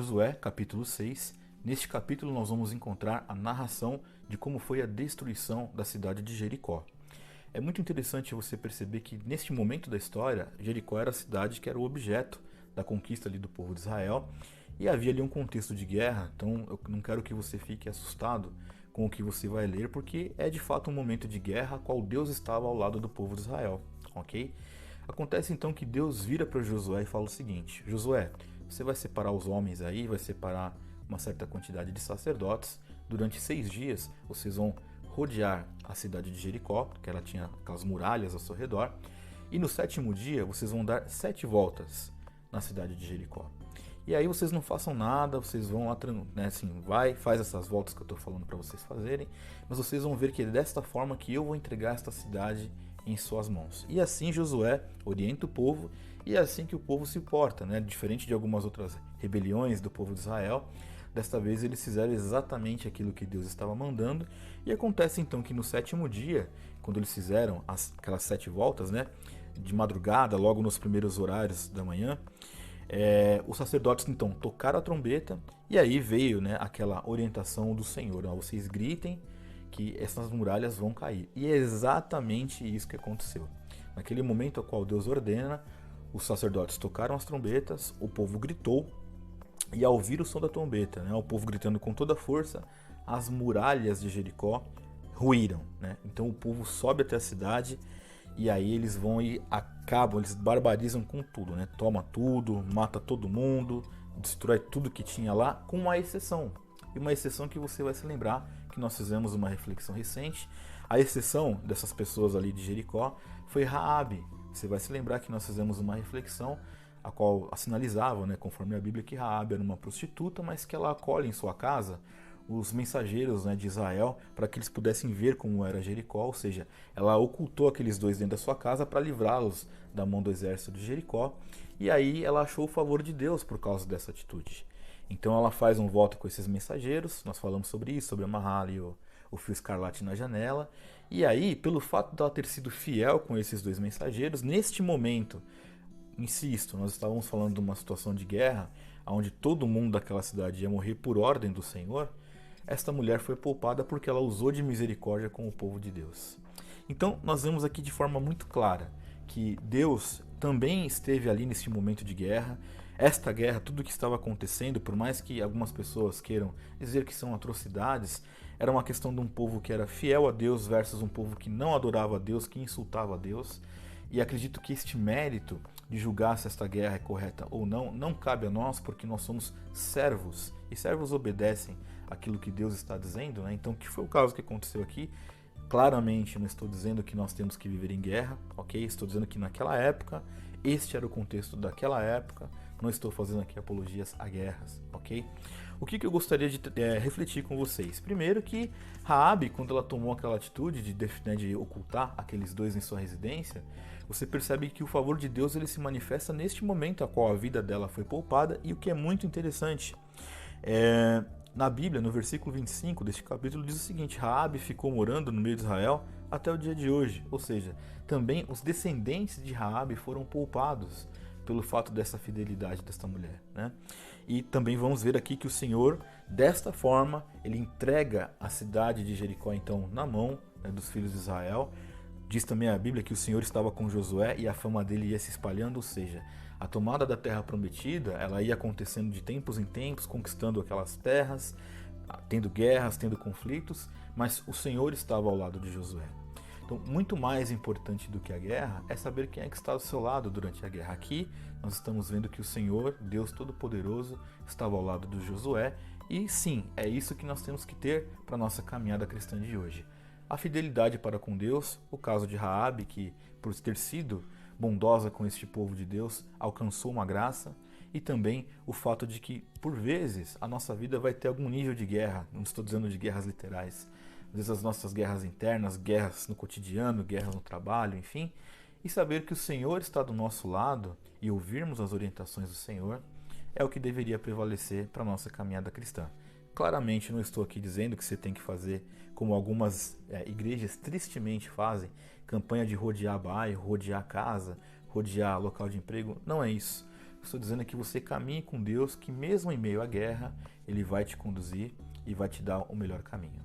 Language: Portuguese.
Josué, capítulo 6. Neste capítulo nós vamos encontrar a narração de como foi a destruição da cidade de Jericó. É muito interessante você perceber que neste momento da história, Jericó era a cidade que era o objeto da conquista ali do povo de Israel e havia ali um contexto de guerra, então eu não quero que você fique assustado com o que você vai ler, porque é de fato um momento de guerra a qual Deus estava ao lado do povo de Israel, ok? Acontece então que Deus vira para Josué e fala o seguinte: Josué, você vai separar os homens aí, vai separar uma certa quantidade de sacerdotes. Durante 6 dias vocês vão rodear a cidade de Jericó, que ela tinha aquelas muralhas ao seu redor. E no 7º dia vocês vão dar 7 voltas na cidade de Jericó. E aí vocês não façam nada, vocês vão, né, assim, faz essas voltas que eu estou falando para vocês fazerem, mas vocês vão ver que é desta forma que eu vou entregar esta cidade em suas mãos. E assim Josué orienta o povo, e é assim que o povo se porta, né? Diferente de algumas outras rebeliões do povo de Israel, desta vez eles fizeram exatamente aquilo que Deus estava mandando. E acontece então que no 7º dia, quando eles fizeram aquelas 7 voltas, né, de madrugada, logo nos primeiros horários da manhã, os sacerdotes então tocaram a trombeta, e aí veio, né, aquela orientação do Senhor: vocês gritem que essas muralhas vão cair. E é exatamente isso que aconteceu. Naquele momento ao qual Deus ordena, os sacerdotes tocaram as trombetas, o povo gritou, e ao ouvir o som da trombeta, né, o povo gritando com toda a força, as muralhas de Jericó ruíram, né? Então o povo sobe até a cidade, e aí eles vão e acabam, eles barbarizam com tudo, né? Toma tudo, mata todo mundo, destrói tudo que tinha lá, com uma exceção. E uma exceção que você vai se lembrar que nós fizemos uma reflexão recente. A exceção dessas pessoas ali de Jericó foi Raabe. Você vai se lembrar que nós fizemos uma reflexão a qual sinalizava, né, conforme a Bíblia, que Raabe era uma prostituta, mas que ela acolhe em sua casa os mensageiros, né, de Israel, para que eles pudessem ver como era Jericó. Ou seja, ela ocultou aqueles dois dentro da sua casa para livrá-los da mão do exército de Jericó. E aí ela achou o favor de Deus por causa dessa atitude. Então ela faz um voto com esses mensageiros. Nós falamos sobre isso, sobre amarrar ali o fio escarlate na janela. E aí, pelo fato de ela ter sido fiel com esses dois mensageiros, neste momento, insisto, nós estávamos falando de uma situação de guerra, onde todo mundo daquela cidade ia morrer por ordem do Senhor. Esta mulher foi poupada porque ela usou de misericórdia com o povo de Deus. Então nós vemos aqui de forma muito clara que Deus também esteve ali nesse momento de guerra. Esta guerra, tudo o que estava acontecendo, por mais que algumas pessoas queiram dizer que são atrocidades, era uma questão de um povo que era fiel a Deus versus um povo que não adorava a Deus, que insultava a Deus. E acredito que este mérito de julgar se esta guerra é correta ou não, não cabe a nós, porque nós somos servos, e servos obedecem aquilo que Deus está dizendo, né? Então, que foi o caso que aconteceu aqui. Claramente não estou dizendo que nós temos que viver em guerra, ok? Estou dizendo que naquela época, este era o contexto daquela época. Não estou fazendo aqui apologias a guerras, ok? O que eu gostaria de refletir com vocês? Primeiro que Raabe, quando ela tomou aquela atitude de ocultar aqueles dois em sua residência, você percebe que o favor de Deus ele se manifesta neste momento a qual a vida dela foi poupada. E o que é muito interessante, na Bíblia, no versículo 25 deste capítulo, diz o seguinte: Raabe ficou morando no meio de Israel até o dia de hoje. Ou seja, também os descendentes de Raabe foram poupados pelo fato dessa fidelidade desta mulher, né? E também vamos ver aqui que o Senhor, desta forma, ele entrega a cidade de Jericó então na mão, né, dos filhos de Israel. Diz também a Bíblia que o Senhor estava com Josué e a fama dele ia se espalhando. Ou seja, a tomada da terra prometida, ela ia acontecendo de tempos em tempos, conquistando aquelas terras, tendo guerras, tendo conflitos, mas o Senhor estava ao lado de Josué. Então, muito mais importante do que a guerra é saber quem é que está ao seu lado durante a guerra. Aqui, nós estamos vendo que o Senhor, Deus Todo-Poderoso, estava ao lado de Josué. E sim, é isso que nós temos que ter para a nossa caminhada cristã de hoje. A fidelidade para com Deus, o caso de Raabe, que por ter sido bondosa com este povo de Deus, alcançou uma graça. E também o fato de que, por vezes, a nossa vida vai ter algum nível de guerra. Não estou dizendo de guerras literais. Às vezes as nossas guerras internas, guerras no cotidiano, guerras no trabalho, enfim. E saber que o Senhor está do nosso lado e ouvirmos as orientações do Senhor é o que deveria prevalecer para a nossa caminhada cristã. Claramente não estou aqui dizendo que você tem que fazer como algumas igrejas tristemente fazem, campanha de rodear bairro, rodear casa, rodear local de emprego. Não é isso. Estou dizendo que você caminhe com Deus, que mesmo em meio à guerra, Ele vai te conduzir e vai te dar o melhor caminho.